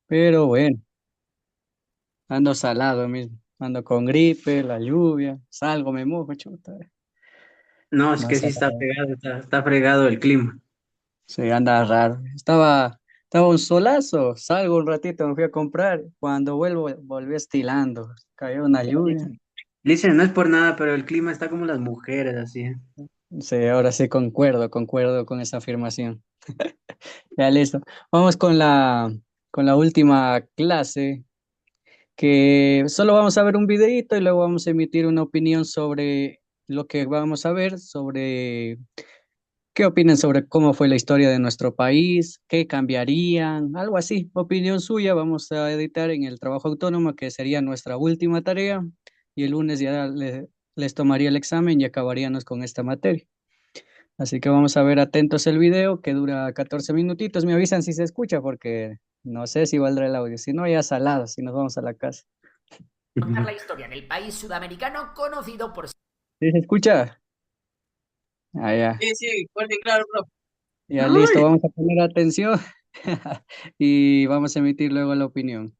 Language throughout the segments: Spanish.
Pero bueno, ando salado mismo. Ando con gripe, la lluvia, salgo, me mojo, chuta. No, es que Más sí está salado. pegado, está fregado el clima. Sí, anda raro. Estaba un solazo, salgo un ratito, me fui a comprar. Cuando vuelvo, volví estilando. Cayó una lluvia. Dicen, no es por nada, pero el clima está como las mujeres, así. Sí, ahora sí concuerdo con esa afirmación. Ya listo. Vamos con la última clase, que solo vamos a ver un videíto y luego vamos a emitir una opinión sobre lo que vamos a ver, sobre qué opinan sobre cómo fue la historia de nuestro país, qué cambiarían, algo así. Opinión suya, vamos a editar en el trabajo autónomo, que sería nuestra última tarea, y el lunes ya les tomaría el examen y acabaríamos con esta materia. Así que vamos a ver atentos el video que dura 14 minutitos. Me avisan si se escucha porque no sé si valdrá el audio. Si no, ya salado, si nos vamos a la casa. Contar la historia del país sudamericano conocido por ¿Sí se escucha? Ah, ya. Sí, sí, fuerte y claro, bro. Ya listo, Ay. vamos a poner atención y vamos a emitir luego la opinión.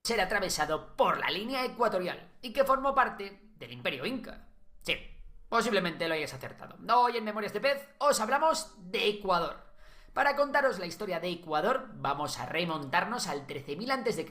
ser atravesado por la línea ecuatorial y que formó parte del Imperio Inca. Sí, posiblemente lo hayas acertado. Hoy en Memorias de Pez os hablamos de Ecuador. Para contaros la historia de Ecuador, vamos a remontarnos al 13.000 a.C.,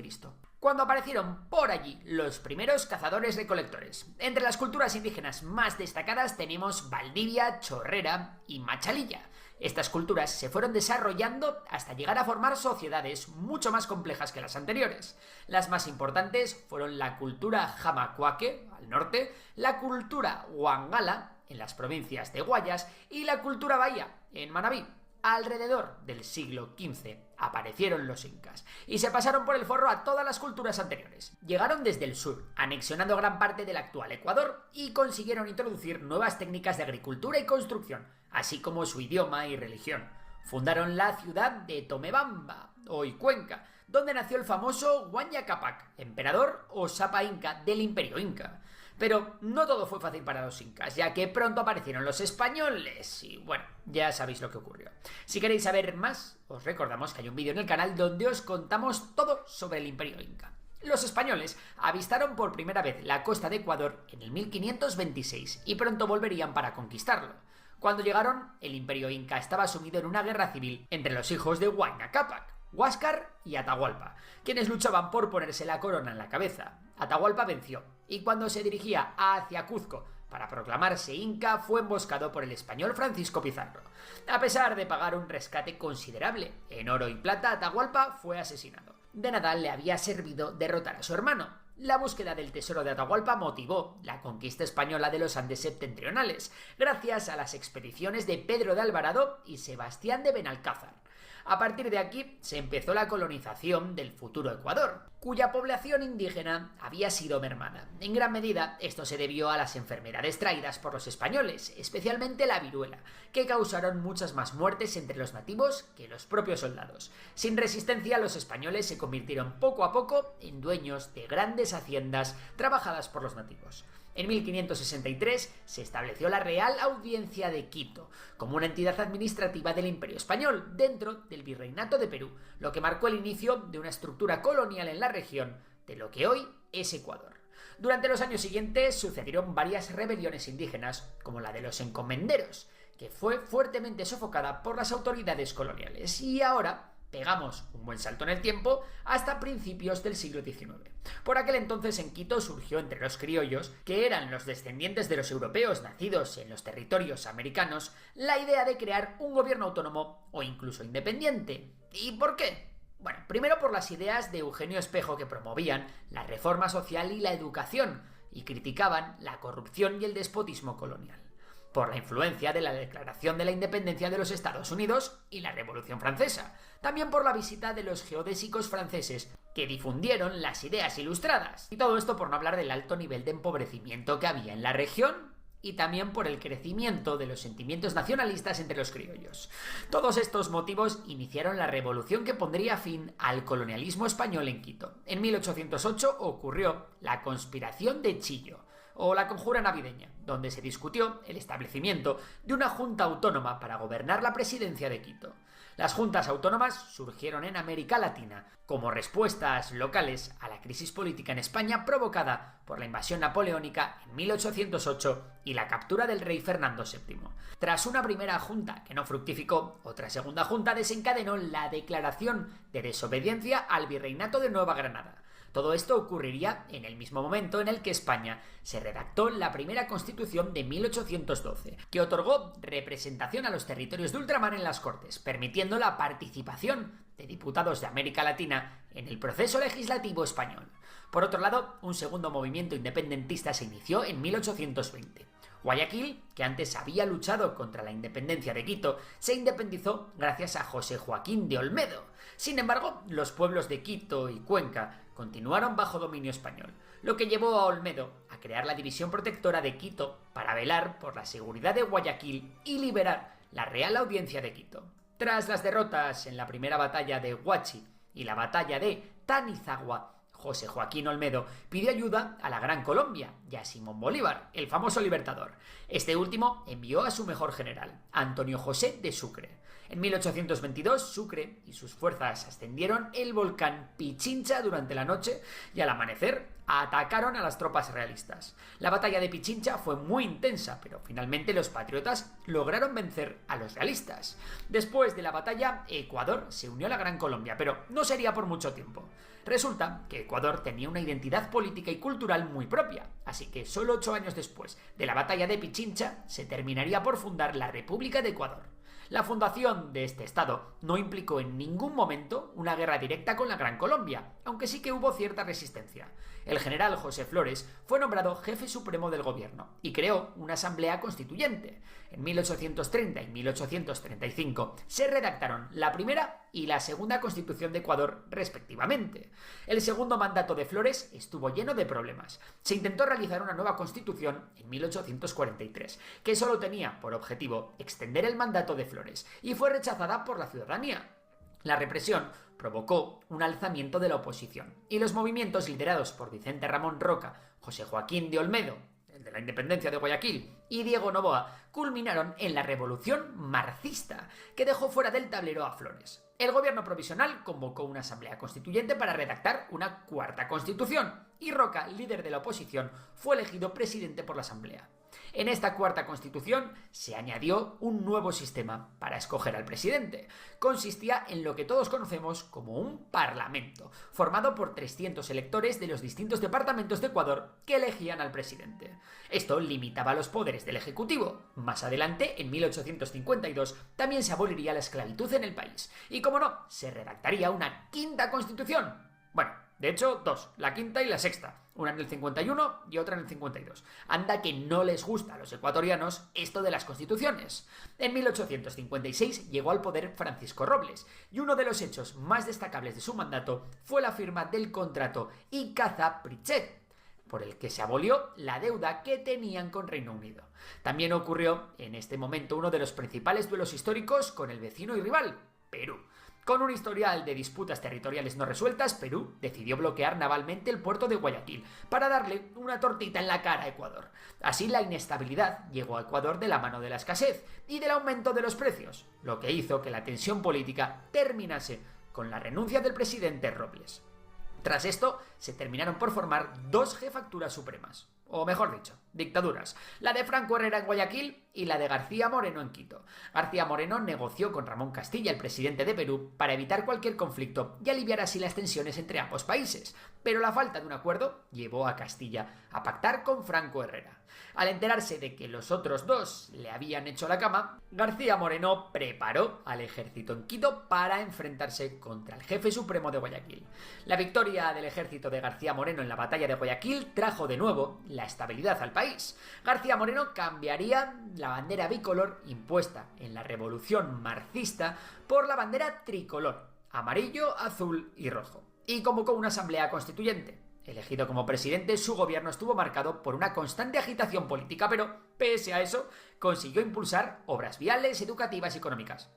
cuando aparecieron por allí los primeros cazadores-recolectores. Entre las culturas indígenas más destacadas tenemos Valdivia, Chorrera y Machalilla. Estas culturas se fueron desarrollando hasta llegar a formar sociedades mucho más complejas que las anteriores. Las más importantes fueron la cultura Jamacuaque, al norte, la cultura Huangala, en las provincias de Guayas, y la cultura Bahía, en Manabí. Alrededor del siglo XV aparecieron los incas y se pasaron por el forro a todas las culturas anteriores. Llegaron desde el sur, anexionando gran parte del actual Ecuador, y consiguieron introducir nuevas técnicas de agricultura y construcción, así como su idioma y religión. Fundaron la ciudad de Tomebamba, hoy Cuenca, donde nació el famoso Huayna Cápac, emperador o sapa inca del Imperio Inca. Pero no todo fue fácil para los incas, ya que pronto aparecieron los españoles y bueno, ya sabéis lo que ocurrió. Si queréis saber más, os recordamos que hay un vídeo en el canal donde os contamos todo sobre el Imperio Inca. Los españoles avistaron por primera vez la costa de Ecuador en el 1526 y pronto volverían para conquistarlo. Cuando llegaron, el Imperio Inca estaba sumido en una guerra civil entre los hijos de Huayna Cápac, Huáscar y Atahualpa, quienes luchaban por ponerse la corona en la cabeza. Atahualpa venció, y cuando se dirigía hacia Cuzco para proclamarse inca, fue emboscado por el español Francisco Pizarro. A pesar de pagar un rescate considerable en oro y plata, Atahualpa fue asesinado. De nada le había servido derrotar a su hermano. La búsqueda del tesoro de Atahualpa motivó la conquista española de los Andes septentrionales, gracias a las expediciones de Pedro de Alvarado y Sebastián de Benalcázar. A partir de aquí se empezó la colonización del futuro Ecuador, cuya población indígena había sido mermada. En gran medida esto se debió a las enfermedades traídas por los españoles, especialmente la viruela, que causaron muchas más muertes entre los nativos que los propios soldados. Sin resistencia, los españoles se convirtieron poco a poco en dueños de grandes haciendas trabajadas por los nativos. En 1563 se estableció la Real Audiencia de Quito como una entidad administrativa del Imperio Español dentro del Virreinato de Perú, lo que marcó el inicio de una estructura colonial en la región de lo que hoy es Ecuador. Durante los años siguientes sucedieron varias rebeliones indígenas, como la de los encomenderos, que fue fuertemente sofocada por las autoridades coloniales. Y ahora pegamos un buen salto en el tiempo hasta principios del siglo XIX. Por aquel entonces en Quito surgió entre los criollos, que eran los descendientes de los europeos nacidos en los territorios americanos, la idea de crear un gobierno autónomo o incluso independiente. ¿Y por qué? Bueno, primero por las ideas de Eugenio Espejo, que promovían la reforma social y la educación y criticaban la corrupción y el despotismo colonial, por la influencia de la Declaración de la Independencia de los Estados Unidos y la Revolución Francesa, también por la visita de los geodésicos franceses que difundieron las ideas ilustradas, y todo esto por no hablar del alto nivel de empobrecimiento que había en la región y también por el crecimiento de los sentimientos nacionalistas entre los criollos. Todos estos motivos iniciaron la revolución que pondría fin al colonialismo español en Quito. En 1808 ocurrió la Conspiración de Chillo, o la Conjura Navideña, donde se discutió el establecimiento de una junta autónoma para gobernar la presidencia de Quito. Las juntas autónomas surgieron en América Latina como respuestas locales a la crisis política en España provocada por la invasión napoleónica en 1808 y la captura del rey Fernando VII. Tras una primera junta que no fructificó, otra segunda junta desencadenó la declaración de desobediencia al virreinato de Nueva Granada. Todo esto ocurriría en el mismo momento en el que España se redactó la primera Constitución de 1812, que otorgó representación a los territorios de ultramar en las Cortes, permitiendo la participación de diputados de América Latina en el proceso legislativo español. Por otro lado, un segundo movimiento independentista se inició en 1820. Guayaquil, que antes había luchado contra la independencia de Quito, se independizó gracias a José Joaquín de Olmedo. Sin embargo, los pueblos de Quito y Cuenca continuaron bajo dominio español, lo que llevó a Olmedo a crear la División Protectora de Quito para velar por la seguridad de Guayaquil y liberar la Real Audiencia de Quito. Tras las derrotas en la primera batalla de Huachi y la batalla de Tanizagua, José Joaquín Olmedo pidió ayuda a la Gran Colombia y a Simón Bolívar, el famoso libertador. Este último envió a su mejor general, Antonio José de Sucre. En 1822, Sucre y sus fuerzas ascendieron el volcán Pichincha durante la noche y al amanecer atacaron a las tropas realistas. La batalla de Pichincha fue muy intensa, pero finalmente los patriotas lograron vencer a los realistas. Después de la batalla, Ecuador se unió a la Gran Colombia, pero no sería por mucho tiempo. Resulta que Ecuador tenía una identidad política y cultural muy propia, así que solo 8 años después de la batalla de Pichincha se terminaría por fundar la República de Ecuador. La fundación de este estado no implicó en ningún momento una guerra directa con la Gran Colombia, aunque sí que hubo cierta resistencia. El general José Flores fue nombrado jefe supremo del gobierno y creó una asamblea constituyente. En 1830 y 1835 se redactaron la primera y la segunda constitución de Ecuador respectivamente. El segundo mandato de Flores estuvo lleno de problemas. Se intentó realizar una nueva constitución en 1843, que solo tenía por objetivo extender el mandato de Flores, y fue rechazada por la ciudadanía. La represión provocó un alzamiento de la oposición, y los movimientos liderados por Vicente Ramón Roca, José Joaquín de Olmedo, el de la independencia de Guayaquil, y Diego Noboa, culminaron en la Revolución Marxista, que dejó fuera del tablero a Flores. El gobierno provisional convocó una asamblea constituyente para redactar una cuarta constitución, y Roca, líder de la oposición, fue elegido presidente por la asamblea. En esta cuarta constitución se añadió un nuevo sistema para escoger al presidente. Consistía en lo que todos conocemos como un parlamento, formado por 300 electores de los distintos departamentos de Ecuador que elegían al presidente. Esto limitaba los poderes del Ejecutivo. Más adelante, en 1852, también se aboliría la esclavitud en el país. Y como no, se redactaría una quinta constitución. Bueno, de hecho, 2, la quinta y la sexta, una en el 51 y otra en el 52. Anda que no les gusta a los ecuatorianos esto de las constituciones. En 1856 llegó al poder Francisco Robles, y uno de los hechos más destacables de su mandato fue la firma del contrato Icaza-Pritchett, por el que se abolió la deuda que tenían con Reino Unido. También ocurrió en este momento uno de los principales duelos históricos con el vecino y rival, Perú. Con un historial de disputas territoriales no resueltas, Perú decidió bloquear navalmente el puerto de Guayaquil para darle una tortita en la cara a Ecuador. Así la inestabilidad llegó a Ecuador de la mano de la escasez y del aumento de los precios, lo que hizo que la tensión política terminase con la renuncia del presidente Robles. Tras esto, se terminaron por formar 2 jefaturas supremas, o mejor dicho, dictaduras, la de Franco Herrera en Guayaquil y la de García Moreno en Quito. García Moreno negoció con Ramón Castilla, el presidente de Perú, para evitar cualquier conflicto y aliviar así las tensiones entre ambos países, pero la falta de un acuerdo llevó a Castilla a pactar con Franco Herrera. Al enterarse de que los otros 2 le habían hecho la cama, García Moreno preparó al ejército en Quito para enfrentarse contra el jefe supremo de Guayaquil. La victoria del ejército de García Moreno en la batalla de Guayaquil trajo de nuevo la estabilidad al país. García Moreno cambiaría la bandera bicolor impuesta en la revolución marxista por la bandera tricolor, amarillo, azul y rojo, y convocó una asamblea constituyente. Elegido como presidente, su gobierno estuvo marcado por una constante agitación política, pero, pese a eso, consiguió impulsar obras viales, educativas y económicas.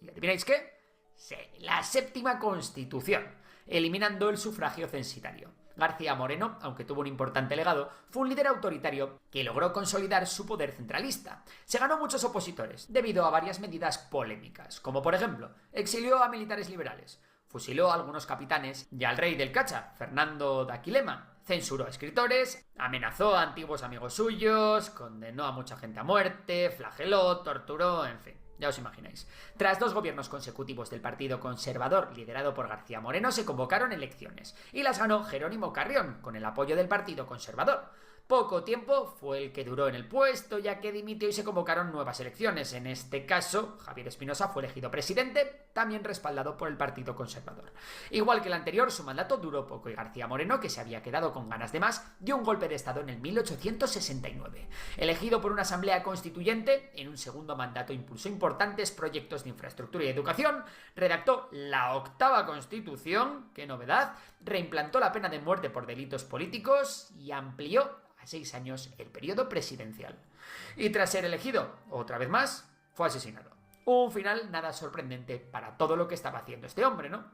¿Y adivináis qué? Sí, la séptima Constitución, eliminando el sufragio censitario. García Moreno, aunque tuvo un importante legado, fue un líder autoritario que logró consolidar su poder centralista. Se ganó muchos opositores debido a varias medidas polémicas, como por ejemplo, exilió a militares liberales, fusiló a algunos capitanes y al rey del Cacha, Fernando de Aquilema, censuró a escritores, amenazó a antiguos amigos suyos, condenó a mucha gente a muerte, flageló, torturó, en fin. Ya os imagináis. Tras 2 gobiernos consecutivos del Partido Conservador, liderado por García Moreno, se convocaron elecciones y las ganó Jerónimo Carrión, con el apoyo del Partido Conservador. Poco tiempo fue el que duró en el puesto, ya que dimitió y se convocaron nuevas elecciones. En este caso, Javier Espinosa fue elegido presidente, también respaldado por el Partido Conservador. Igual que el anterior, su mandato duró poco y García Moreno, que se había quedado con ganas de más, dio un golpe de estado en el 1869. Elegido por una asamblea constituyente, en un segundo mandato impulsó importantes proyectos de infraestructura y educación, redactó la 8ª Constitución, qué novedad, reimplantó la pena de muerte por delitos políticos y amplió a 6 años el periodo presidencial. Y tras ser elegido, otra vez más, fue asesinado. Un final nada sorprendente para todo lo que estaba haciendo este hombre, ¿no?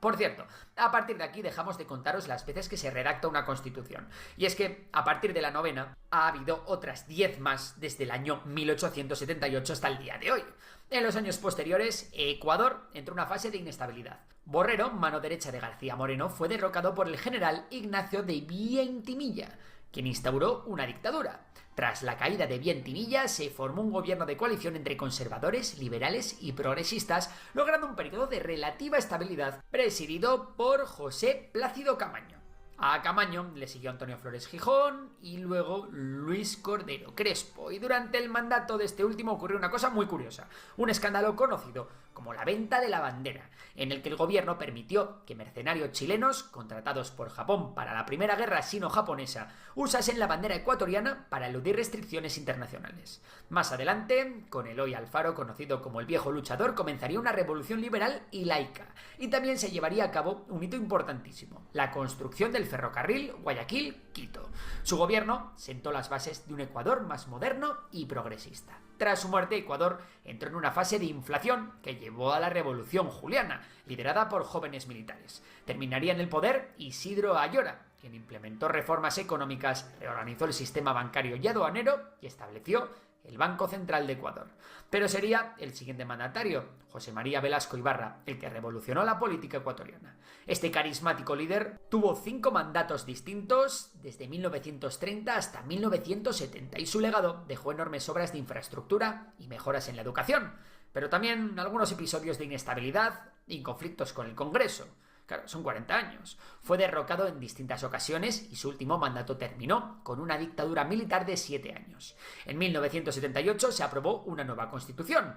Por cierto, a partir de aquí dejamos de contaros las veces que se redacta una constitución. Y es que, a partir de la 9ª, ha habido otras 10 más desde el año 1878 hasta el día de hoy. En los años posteriores, Ecuador entró en una fase de inestabilidad. Borrero, mano derecha de García Moreno, fue derrocado por el general Ignacio de Vientimilla, quien instauró una dictadura. Tras la caída de Vientimilla, se formó un gobierno de coalición entre conservadores, liberales y progresistas, logrando un periodo de relativa estabilidad, presidido por José Plácido Camaño. A Camaño le siguió Antonio Flores Gijón y luego Luis Cordero Crespo. Y durante el mandato de este último ocurrió una cosa muy curiosa, un escándalo conocido como la venta de la bandera, en el que el gobierno permitió que mercenarios chilenos, contratados por Japón para la Primera Guerra Sino-Japonesa, usasen la bandera ecuatoriana para eludir restricciones internacionales. Más adelante, con Eloy Alfaro, conocido como el Viejo Luchador, comenzaría una revolución liberal y laica. Y también se llevaría a cabo un hito importantísimo, la construcción del ferrocarril Guayaquil-Quito. Su gobierno sentó las bases de un Ecuador más moderno y progresista. Tras su muerte, Ecuador entró en una fase de inflación que llevó a la Revolución Juliana, liderada por jóvenes militares. Terminaría en el poder Isidro Ayora, quien implementó reformas económicas, reorganizó el sistema bancario y aduanero y estableció el Banco Central de Ecuador. Pero sería el siguiente mandatario, José María Velasco Ibarra, el que revolucionó la política ecuatoriana. Este carismático líder tuvo 5 mandatos distintos desde 1930 hasta 1970 y su legado dejó enormes obras de infraestructura y mejoras en la educación, pero también algunos episodios de inestabilidad y conflictos con el Congreso. Claro, son 40 años. Fue derrocado en distintas ocasiones y su último mandato terminó con una dictadura militar de 7 años. En 1978 se aprobó una nueva constitución.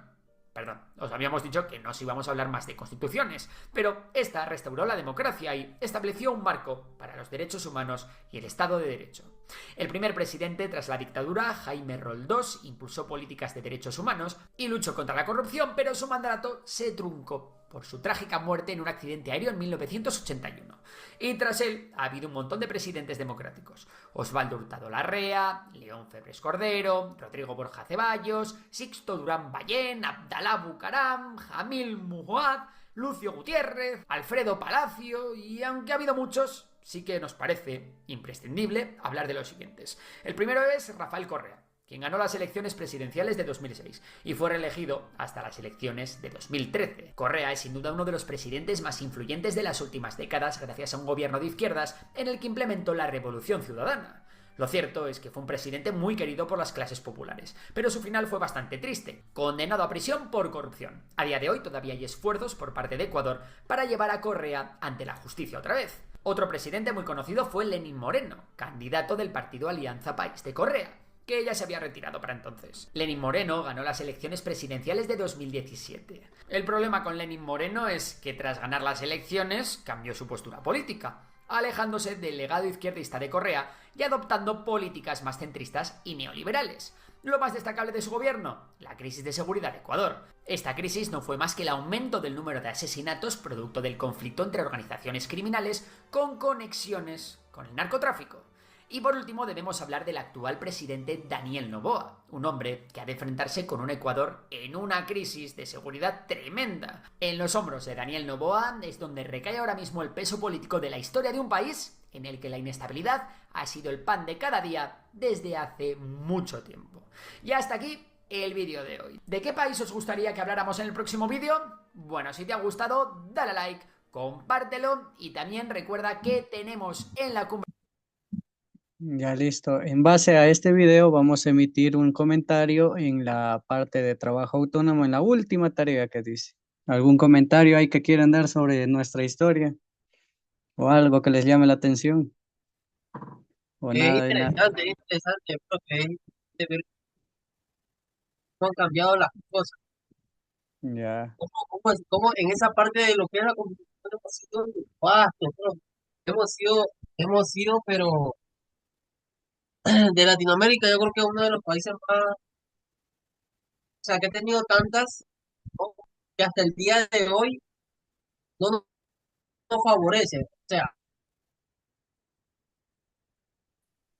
Perdón, os habíamos dicho que no os íbamos a hablar más de constituciones, pero esta restauró la democracia y estableció un marco para los derechos humanos y el Estado de Derecho. El primer presidente tras la dictadura, Jaime Roldós, impulsó políticas de derechos humanos y luchó contra la corrupción, pero su mandato se truncó por su trágica muerte en un accidente aéreo en 1981. Y tras él ha habido un montón de presidentes democráticos. Osvaldo Hurtado Larrea, León Febres Cordero, Rodrigo Borja Ceballos, Sixto Durán Ballén, Abdalá Bucaram, Jamil Muhuad, Lucio Gutiérrez, Alfredo Palacio y aunque ha habido muchos, sí que nos parece imprescindible hablar de los siguientes. El primero es Rafael Correa, quien ganó las elecciones presidenciales de 2006 y fue reelegido hasta las elecciones de 2013. Correa es sin duda uno de los presidentes más influyentes de las últimas décadas gracias a un gobierno de izquierdas en el que implementó la Revolución Ciudadana. Lo cierto es que fue un presidente muy querido por las clases populares, pero su final fue bastante triste, condenado a prisión por corrupción. A día de hoy todavía hay esfuerzos por parte de Ecuador para llevar a Correa ante la justicia otra vez. Otro presidente muy conocido fue Lenín Moreno, candidato del partido Alianza País de Correa, que ya se había retirado para entonces. Lenín Moreno ganó las elecciones presidenciales de 2017. El problema con Lenín Moreno es que tras ganar las elecciones cambió su postura política, alejándose del legado izquierdista de Correa y adoptando políticas más centristas y neoliberales. Lo más destacable de su gobierno, la crisis de seguridad de Ecuador. Esta crisis no fue más que el aumento del número de asesinatos producto del conflicto entre organizaciones criminales con conexiones con el narcotráfico. Y por último debemos hablar del actual presidente Daniel Noboa, un hombre que ha de enfrentarse con un Ecuador en una crisis de seguridad tremenda. En los hombros de Daniel Noboa es donde recae ahora mismo el peso político de la historia de un país en el que la inestabilidad ha sido el pan de cada día desde hace mucho tiempo. Y hasta aquí el vídeo de hoy. ¿De qué país os gustaría que habláramos en el próximo vídeo? Bueno, si te ha gustado, dale a like, compártelo y también recuerda que tenemos en la cumbre... Ya listo. En base a este video vamos a emitir un comentario en la parte de trabajo autónomo, en la última tarea que dice. ¿Algún comentario hay que quieran dar sobre nuestra historia o algo que les llame la atención o nada de nada? Es interesante, profe, es de ver cómo han cambiado las cosas, Ya. cómo en esa parte de lo que es la constitución hemos sido vastos, profe. Hemos sido, pero de Latinoamérica yo creo que es uno de los países más, o sea, que ha tenido tantas, ¿no? Que hasta el día de hoy no nos favorece. O sea,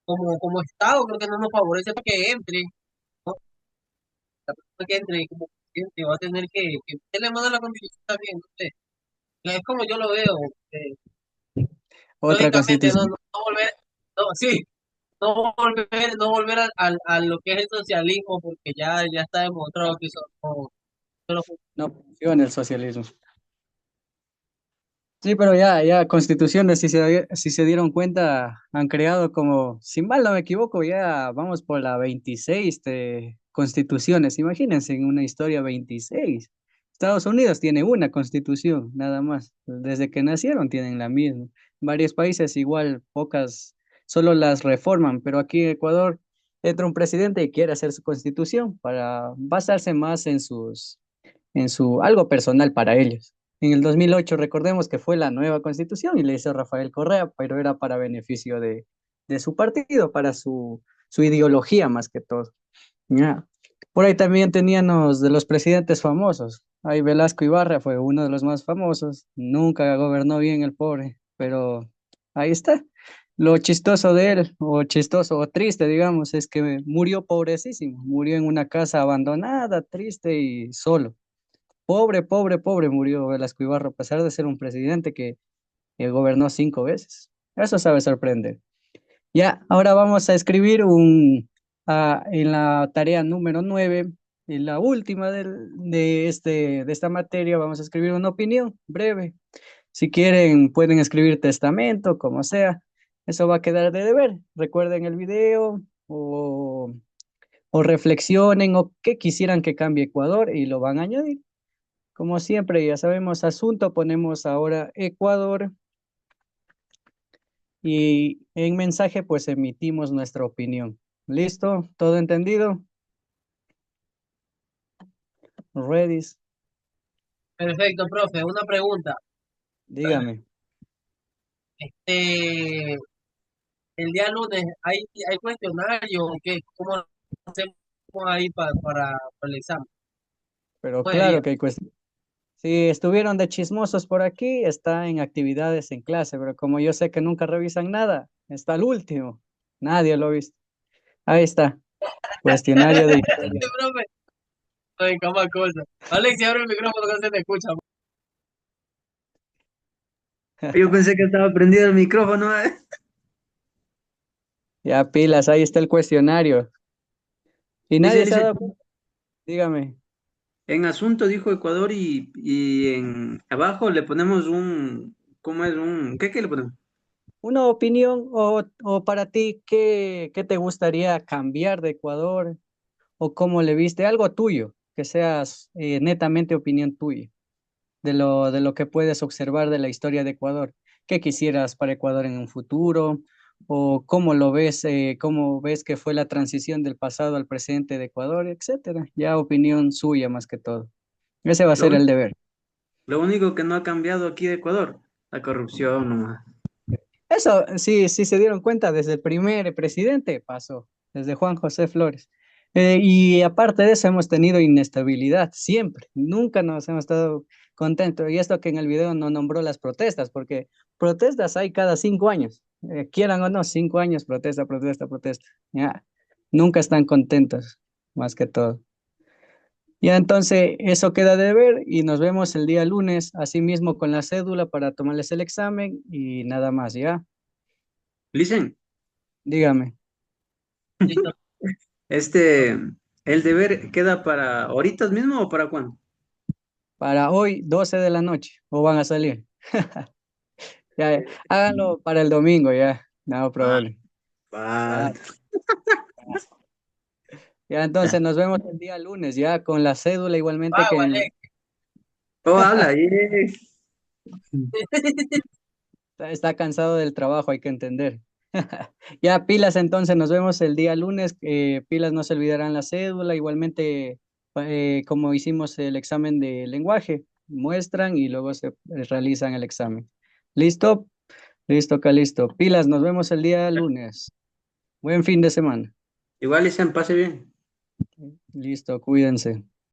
como Estado creo que no nos favorece para que entre, ¿no? La persona que entre como presidente va a tener que meterle mano a la constitución también, no sé. Es como yo lo veo. eh, Otra Lógicamente constitución. no volver, no, sí, no volver a lo que es el socialismo, porque ya está demostrado que eso no funciona. No funciona el socialismo. Sí, pero ya constituciones, si se dieron cuenta, han creado como, si mal no me equivoco, ya vamos por la 26 de constituciones. Imagínense en una historia 26. Estados Unidos tiene una constitución, nada más. Desde que nacieron tienen la misma. Varios países igual, pocas, solo las reforman, pero aquí en Ecuador entra un presidente y quiere hacer su constitución para basarse más en su algo personal para ellos. En el 2008 recordemos que fue la nueva constitución y le hizo Rafael Correa, pero era para beneficio de su partido, para su ideología más que todo. Ya. Por ahí también teníamos de los presidentes famosos. Ahí Velasco Ibarra fue uno de los más famosos. Nunca gobernó bien el pobre, pero ahí está. Lo chistoso de él, o chistoso o triste, digamos, es que murió pobrecísimo. Murió en una casa abandonada, triste y solo. Pobre, pobre, pobre murió Velasco Ibarra, a pesar de ser un presidente que gobernó 5 veces. Eso sabe sorprender. Ya, ahora vamos a escribir en la tarea número 9, en la última de esta materia, vamos a escribir una opinión breve. Si quieren, pueden escribir testamento, como sea. Eso va a quedar de deber. Recuerden el video o reflexionen o qué quisieran que cambie Ecuador y lo van a añadir. Como siempre, ya sabemos, asunto, ponemos ahora Ecuador y en mensaje pues emitimos nuestra opinión. ¿Listo? ¿Todo entendido? Ready? Perfecto, profe. Una pregunta. Dígame. Este, el día lunes hay cuestionario, ¿cómo hacemos ahí para el examen? Pero Pues día. claro que hay cuestión. Si estuvieron de chismosos por aquí, está en actividades en clase, pero como yo sé que nunca revisan nada, está el último. Nadie lo ha visto. Ahí está. Cuestionario de historia. Este profe, ay, cama cosa. Alex, abre el micrófono que no se te escucha. Yo pensé que estaba prendido el micrófono. Ya pilas, ahí está el cuestionario. Y Dice, nadie se ha dice, dado cuenta. Dígame. en asunto dijo Ecuador y en abajo le ponemos un, ¿cómo es? ¿Qué le ponemos? Una opinión o para ti, ¿qué te gustaría cambiar de Ecuador o cómo le viste algo tuyo, que seas netamente opinión tuya de lo que puedes observar de la historia de Ecuador? ¿Qué quisieras para Ecuador en un futuro? ¿O cómo lo ves, cómo ves que fue la transición del pasado al presente de Ecuador, etcétera? Ya opinión suya más que todo. Ese va a Lo, ser un- el deber. lo único que no ha cambiado aquí de Ecuador, la corrupción nomás. Eso sí, sí se dieron cuenta desde el primer presidente, pasó, desde Juan José Flores. Y aparte de eso, hemos tenido inestabilidad siempre, nunca nos hemos estado contentos. Y esto que en el video no nombró las protestas, porque protestas hay cada 5 años, quieran o no, 5 años, protesta, protesta, protesta. Ya, nunca están contentos, más que todo. Ya entonces, eso queda de ver y nos vemos el día lunes, así mismo con la cédula para tomarles el examen y nada más, ¿ya? Listen, Dígame, Listo. este, ¿el deber queda para ahoritas mismo o para cuándo? para hoy, 12 de la noche, ¿o van a salir? Ya, ya, háganlo para el domingo, ya, no Va, problema. Va. Ya, ya, entonces nos vemos el día lunes, ya, con la cédula igualmente va, vale. Oh, habla, está cansado del trabajo, hay que entender. Ya, pilas, entonces nos vemos el día lunes. Pilas, no se olvidarán la cédula. Igualmente, como hicimos el examen de lenguaje, muestran y luego se realizan el examen. ¿Listo? Listo, listo. Pilas, nos vemos el día lunes. Buen fin de semana. igual, listen, pase bien. Listo, cuídense.